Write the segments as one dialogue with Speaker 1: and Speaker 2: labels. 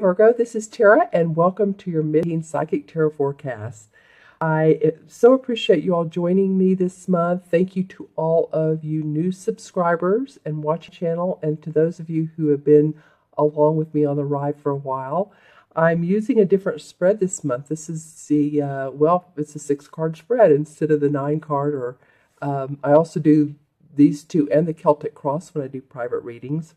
Speaker 1: Virgo, this is Tara, and welcome to your Mid-Teen Psychic Tarot Forecast. I so appreciate you all joining me this month. Thank you to all of you new subscribers and watching channel, and to those of you who have been along with me on the ride for a while. I'm using a different spread this month. This is the, it's a 6-card spread instead of the 9-card, or I also do these two and the Celtic Cross when I do private readings.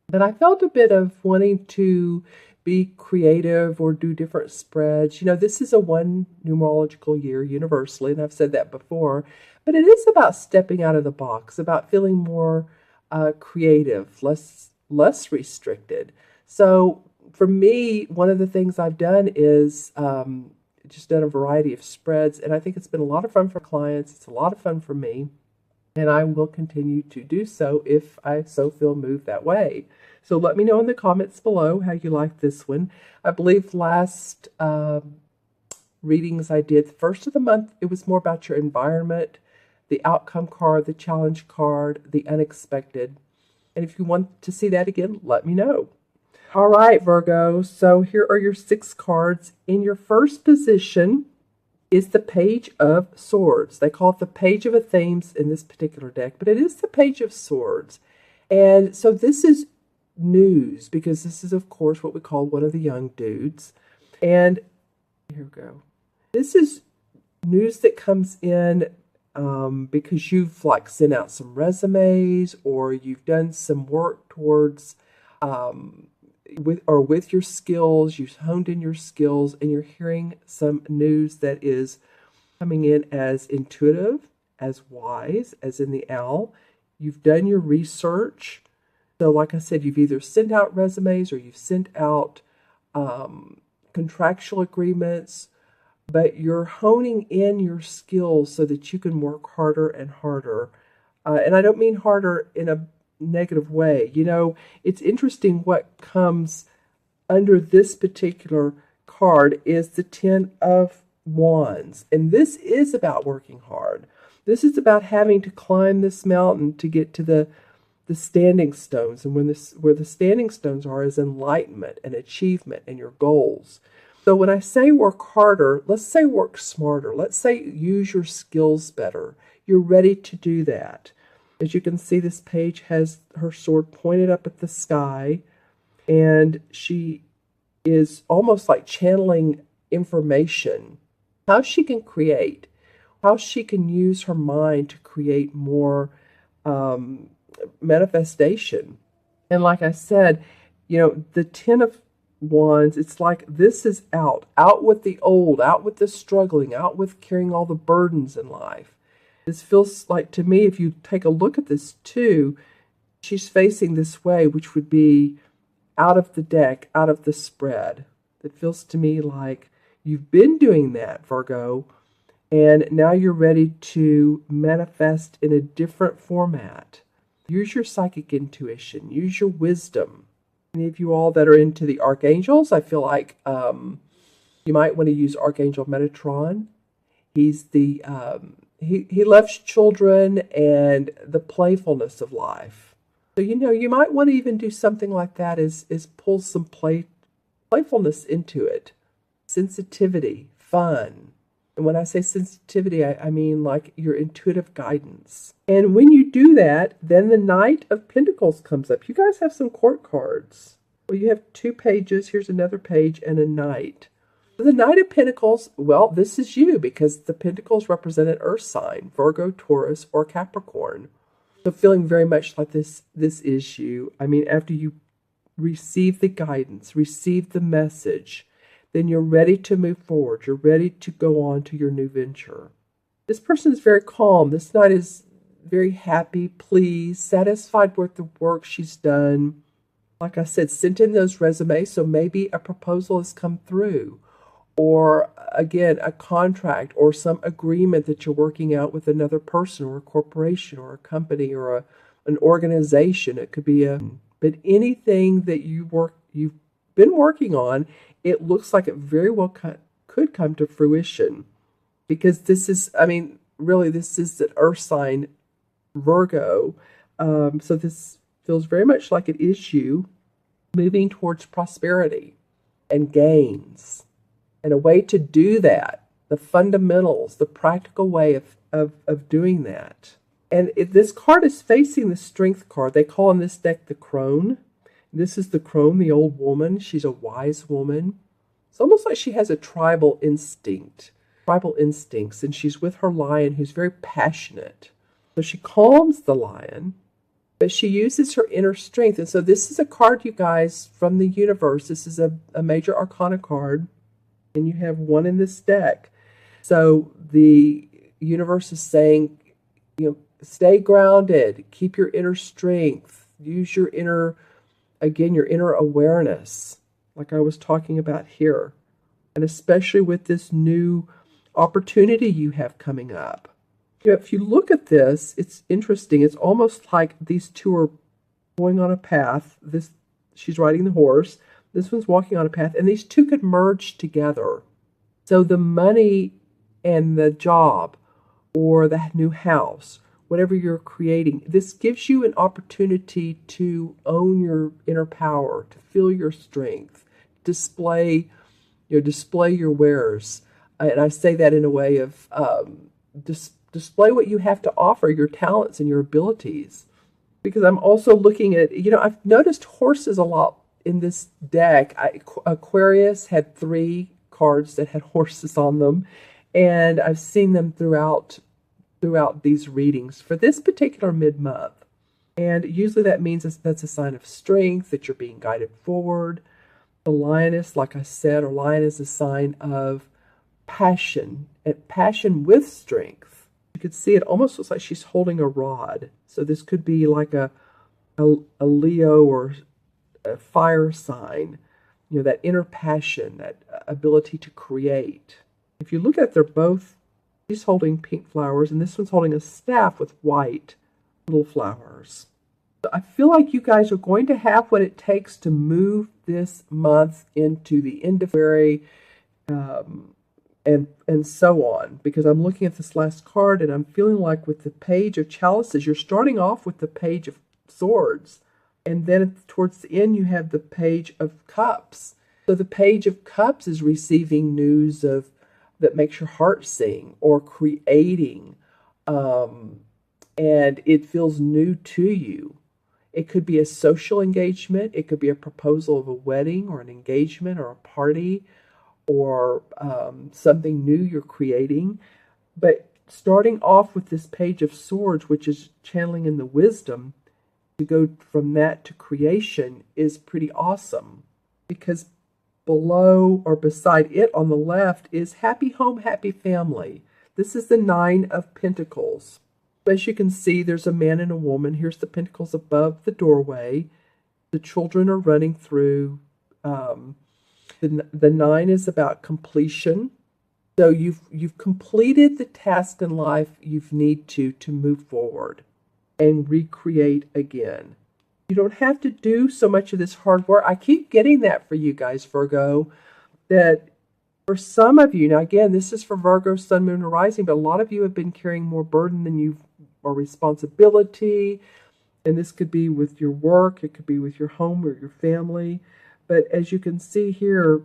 Speaker 1: But I felt a bit of wanting to be creative or do different spreads. You know, this is a one numerological year universally, and I've said that before, but it is about stepping out of the box, about feeling more creative, less restricted. So for me, one of the things I've done is just done a variety of spreads, and I think it's been a lot of fun for clients. It's a lot of fun for me. And I will continue to do so if I so feel moved that way. So let me know in the comments below how you like this one. I believe last readings I did, the first of the month, it was more about your environment, the outcome card, the challenge card, the unexpected. And if you want to see that again, let me know. All right, Virgo, so here are your 6 cards. In your first position is the Page of Swords. They call it the Page of Athenes in this particular deck, but it is the Page of Swords. And so this is news, because this is, of course, what we call one of the young dudes. And here we go. This is news that comes in because you've sent out some resumes, or you've done some work towards with your skills. You've honed in your skills, and you're hearing some news that is coming in as intuitive, as wise, as in the owl. You've done your research. So like I said, you've either sent out resumes or you've sent out contractual agreements, but you're honing in your skills so that you can work harder and harder. And I don't mean harder in a negative way. You know, it's interesting what comes under this particular card is the 10 of Wands. And this is about working hard. This is about having to climb this mountain to get to the standing stones. And where the standing stones are is enlightenment and achievement and your goals. So when I say work harder, let's say work smarter. Let's say use your skills better. You're ready to do that. As you can see, this page has her sword pointed up at the sky, and she is almost like channeling information. How she can create, how she can use her mind to create more manifestation. And like I said, you know, the 10 of Wands, it's like this is out with the old, out with the struggling, out with carrying all the burdens in life. This feels like, to me, if you take a look at this too, she's facing this way, which would be out of the deck, out of the spread. It feels to me like you've been doing that, Virgo, and now you're ready to manifest in a different format. Use your psychic intuition. Use your wisdom. Any of you all that are into the archangels, I feel like you might want to use Archangel Metatron. He's the he loves children and the playfulness of life. So, you know, you might want to even do something like that, is pull some playfulness into it. Sensitivity, fun. And when I say sensitivity, I mean like your intuitive guidance. And when you do that, then the Knight of Pentacles comes up. You guys have some court cards. Well, you have 2 pages. Here's another page and a Knight. The Knight of Pentacles, well, this is you, because the Pentacles represent an earth sign, Virgo, Taurus, or Capricorn. So feeling very much like this is you. I mean, after you receive the guidance, receive the message, then you're ready to move forward. You're ready to go on to your new venture. This person is very calm. This Knight is very happy, pleased, satisfied with the work she's done. Like I said, sent in those resumes, so maybe a proposal has come through. Or, again, a contract or some agreement that you're working out with another person or a corporation or a company or an organization. It could be but anything that you've been working on, it looks like it very well could come to fruition. Because this is, I mean, really, this is an earth sign, Virgo. So this feels very much like it is you moving towards prosperity. and gains. And a way to do that, the fundamentals, the practical way of doing that. And this card is facing the Strength card. They call in this deck the Crone. This is the Crone, the old woman. She's a wise woman. It's almost like she has a tribal instincts, and she's with her lion who's very passionate. So she calms the lion, but she uses her inner strength. And so this is a card, you guys, from the universe. This is a major arcana card, and you have one in this deck. So the universe is saying, stay grounded, keep your inner strength, use your inner awareness, like I was talking about here. And especially with this new opportunity you have coming up. If you look at this, it's interesting. It's almost like these two are going on a path. She's riding the horse. This one's walking on a path, and these two could merge together. So the money and the job or the new house, whatever you're creating, this gives you an opportunity to own your inner power, to feel your strength, display your wares. And I say that in a way of display what you have to offer, your talents and your abilities. Because I'm also looking at, I've noticed horses a lot in this deck. Aquarius had 3 cards that had horses on them, and I've seen them throughout these readings for this particular mid-month. And usually that means that's a sign of strength, that you're being guided forward. The lioness, like I said, or lion is a sign of passion, and passion with strength. You could see it almost looks like she's holding a rod. So this could be like a Leo or a fire sign, that inner passion, that ability to create. If you look at it, she's holding pink flowers, and this one's holding a staff with white little flowers. So I feel like you guys are going to have what it takes to move this month into the end of February, and so on, because I'm looking at this last card and I'm feeling like with the Page of Chalices, you're starting off with the Page of Swords, and then towards the end you have the Page of Cups. So the Page of Cups is receiving news that makes your heart sing, or creating, and it feels new to you. It could be a social engagement, it could be a proposal of a wedding or an engagement or a party, or something new you're creating. But starting off with this Page of Swords, which is channeling in the wisdom, to go from that to creation is pretty awesome, because below or beside it on the left is happy home, happy family. This is the 9 of Pentacles. As you can see, there's a man and a woman. Here's the pentacles above the doorway. The children are running through. The 9 is about completion. So you've completed the task in life you need to move forward and recreate again. You don't have to do so much of this hard work. I keep getting that for you guys, Virgo, that for some of you, now again, this is for Virgo, Sun, Moon, and Rising, but a lot of you have been carrying more burden than or responsibility, and this could be with your work, it could be with your home or your family. But as you can see here,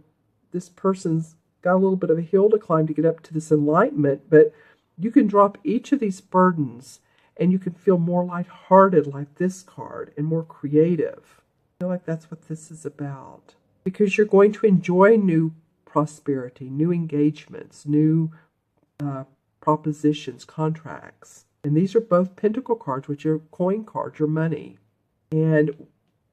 Speaker 1: this person's got a little bit of a hill to climb to get up to this enlightenment, but you can drop each of these burdens and you can feel more lighthearted like this card, and more creative. I feel like that's what this is about, because you're going to enjoy new prosperity, new engagements, new propositions, contracts. And these are both Pentacle cards, which are coin cards, your money. And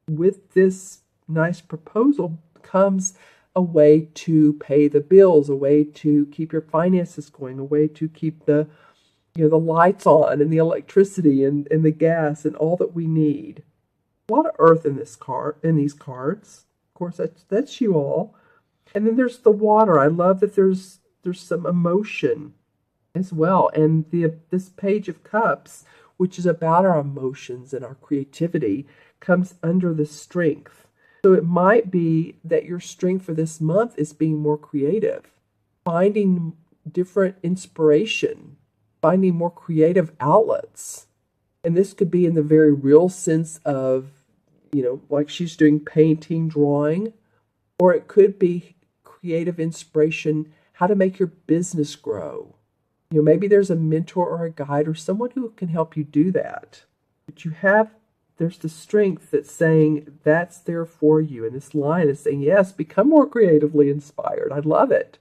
Speaker 1: with this nice proposal comes a way to pay the bills, a way to keep your finances going, a way to keep the lights on and the electricity and the gas and all that we need. A lot of earth in this card, in these cards. Of course, that's you all. And then there's the water. I love that there's some emotion as well. And this Page of Cups, which is about our emotions and our creativity, comes under the strength. So it might be that your strength for this month is being more creative, finding different inspiration, finding more creative outlets. And this could be in the very real sense of, like she's doing painting, drawing, Or it could be creative inspiration, how to make your business grow. Maybe there's a mentor or a guide or someone who can help you do that. But there's the strength that's saying that's there for you. And this line is saying, yes, become more creatively inspired. I love it.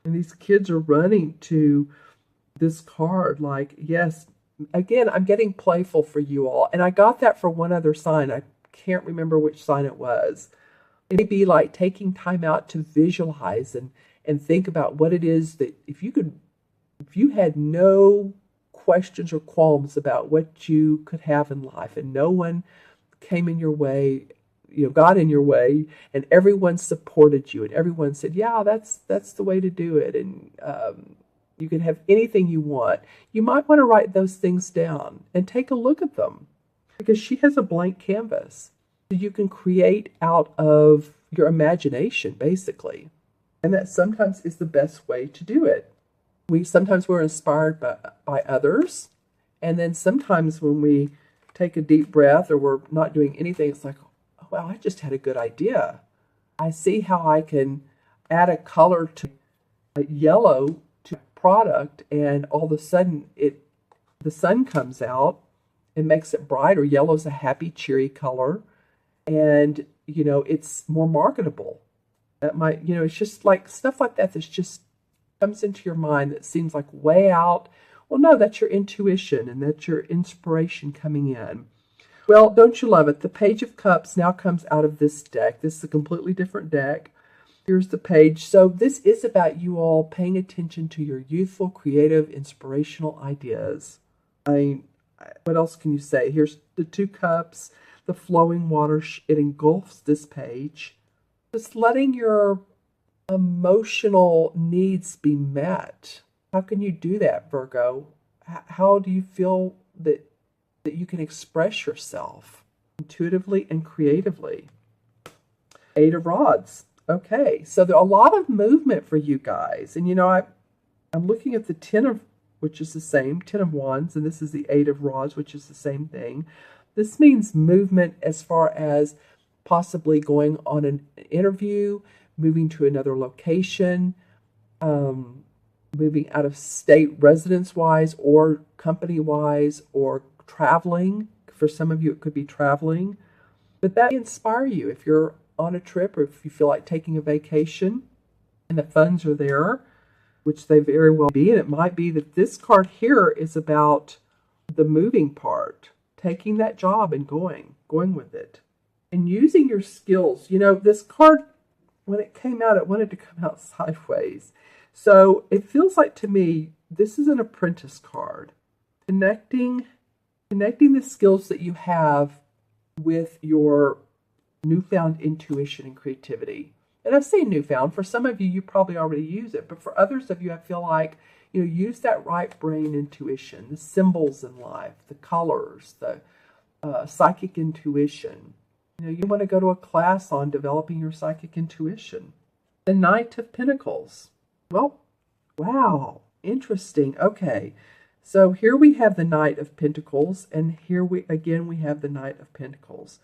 Speaker 1: And these kids are running to this card like, yes, again, I'm getting playful for you all. And I got that for one other sign. I can't remember which sign it was. It may be like taking time out to visualize and think about what it is that if you had no questions or qualms about what you could have in life and no one came in your way, got in your way, and everyone supported you and everyone said, yeah, that's the way to do it. And you can have anything you want. You might want to write those things down and take a look at them because she has a blank canvas. So you can create out of your imagination, basically. And that sometimes is the best way to do it. Sometimes we're inspired by others. And then sometimes when we take a deep breath or we're not doing anything, it's like, oh, wow, I just had a good idea. I see how I can add a color to a yellow to a product, and all of a sudden the sun comes out and makes it brighter. Yellow's a happy, cheery color, and it's more marketable. That might, it's just like stuff like that just comes into your mind that seems like way out. Well, no, that's your intuition and that's your inspiration coming in. Well, don't you love it? The Page of Cups now comes out of this deck. This is a completely different deck. Here's the page. So this is about you all paying attention to your youthful, creative, inspirational ideas. What else can you say? Here's the 2 cups, the flowing water. It engulfs this page. Just letting your emotional needs be met. How can you do that, Virgo? How do you feel that you can express yourself intuitively and creatively? 8 of Rods. Okay, so there's a lot of movement for you guys. And I'm looking at the 10 of, which is the same, 10 of Wands, and this is the 8 of Rods, which is the same thing. This means movement as far as possibly going on an interview, moving to another location, moving out of state residence-wise or company-wise, or traveling. For some of you, it could be traveling. But that may inspire you if you're on a trip or if you feel like taking a vacation and the funds are there, which they very well be. And it might be that this card here is about the moving part, taking that job and going with it and using your skills. This card, when it came out, it wanted to come out sideways. So it feels like to me, this is an apprentice card, connecting the skills that you have with your newfound intuition and creativity. And I say newfound. For some of you, you probably already use it. But for others of you, I feel like, use that right brain intuition, the symbols in life, the colors, the psychic intuition. You want to go to a class on developing your psychic intuition. The Knight of Pentacles. Well, wow, interesting. Okay, so here we have the Knight of Pentacles, and here we have the Knight of Pentacles.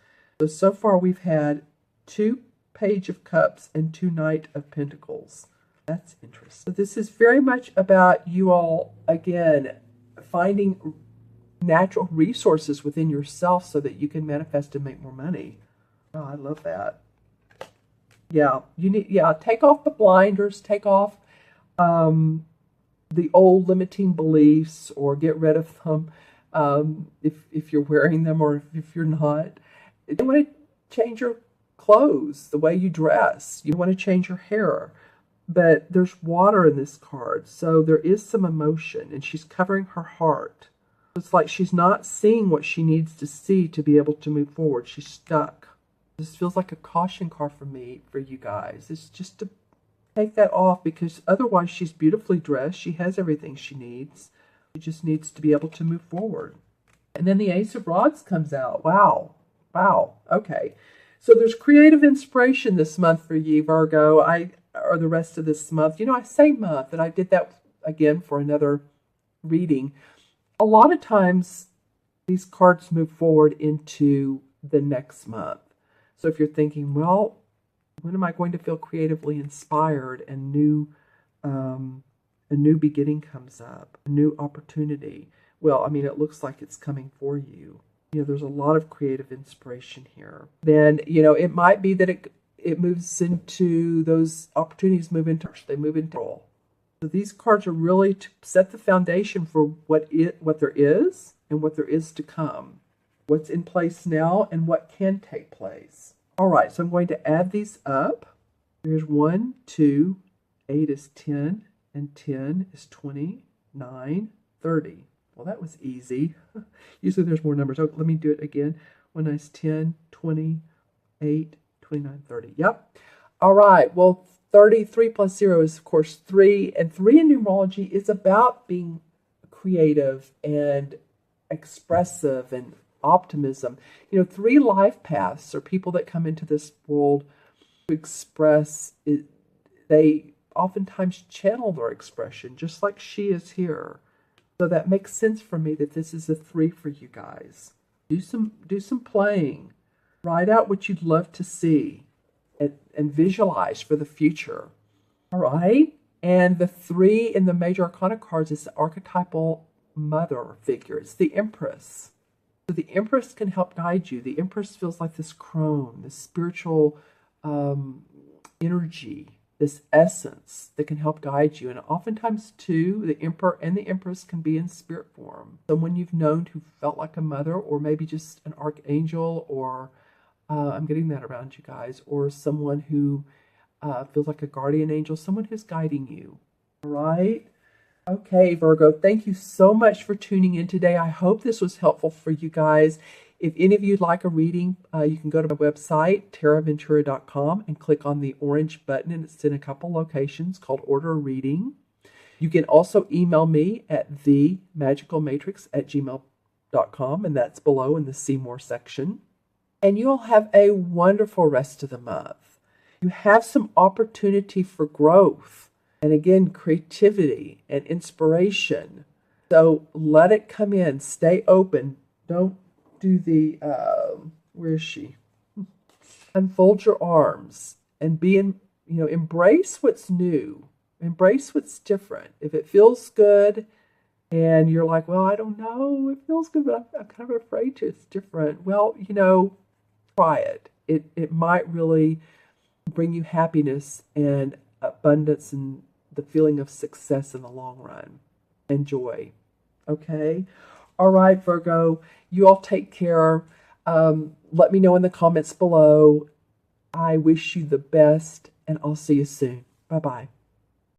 Speaker 1: So far we've had 2 Page of Cups and 2 Knight of Pentacles. That's interesting. So this is very much about you all, again, finding natural resources within yourself so that you can manifest and make more money. Oh, I love that. Yeah, take off the blinders, take off the old limiting beliefs, or get rid of them if you're wearing them or if you're not. You want to change your clothes, the way you dress. You want to change your hair. But there's water in this card, so there is some emotion, and she's covering her heart. It's like she's not seeing what she needs to see to be able to move forward. She's stuck. This feels like a caution card for you guys. It's just to take that off, because otherwise she's beautifully dressed. She has everything she needs. She just needs to be able to move forward. And then the Ace of Rods comes out. Wow. Okay. So there's creative inspiration this month for you, Virgo, or the rest of this month. I say month, and I did that again for another reading. A lot of times these cards move forward into the next month. So if you're thinking, well, When am I going to feel creatively inspired and a new beginning comes up, a new opportunity? Well, I mean, it looks like it's coming for you. You know, there's a lot of creative inspiration here. Then, you know, it might be that it moves into those opportunities, they move into role. So these cards are really to set the foundation for what there is and what there is to come, what's in place now and what can take place. All right, so I'm going to add these up. Here's 1, 2, 8 is 10, and 10 is 20, 9, 30. Well, that was easy. Usually there's more numbers. Oh, let me do it again. 1 is 10, 20, 8, 29, 30. Yep. All right, well, 33 plus 0 is, of course, 3. And 3 in numerology is about being creative and expressive and optimism. You know, 3 life paths are people that come into this world to express it. They oftentimes channel their expression, just like she is here. So that makes sense for me that this is a 3 for you guys. Do some playing. Write out what you'd love to see and visualize for the future. All right? And the 3 in the major arcana cards is the archetypal mother figure. It's the Empress. So the Empress can help guide you. The Empress feels like this crone, this spiritual energy, this essence that can help guide you. And oftentimes, too, the Emperor and the Empress can be in spirit form. Someone you've known who felt like a mother, or maybe just an archangel, or I'm getting that around you guys, or someone who feels like a guardian angel, someone who's guiding you. All right? Okay, Virgo, thank you so much for tuning in today. I hope this was helpful for you guys. If any of you'd like a reading, you can go to my website, taraventura.com, and click on the orange button, and it's in a couple locations called Order a Reading. You can also email me at themagicalmatrix@gmail.com, and that's below in the See More section. And you'll have a wonderful rest of the month. You have some opportunity for growth. And again, creativity and inspiration. So let it come in. Stay open. Don't do the, where is she? Unfold your arms and embrace what's new. Embrace what's different. If it feels good and you're like, well, I don't know, it feels good, but I'm kind of afraid to. It's different. Well, try it. It might really bring you happiness and abundance and the feeling of success in the long run and joy. Okay? All right, Virgo, you all take care. Let me know in the comments below. I wish you the best, and I'll see you soon. Bye-bye.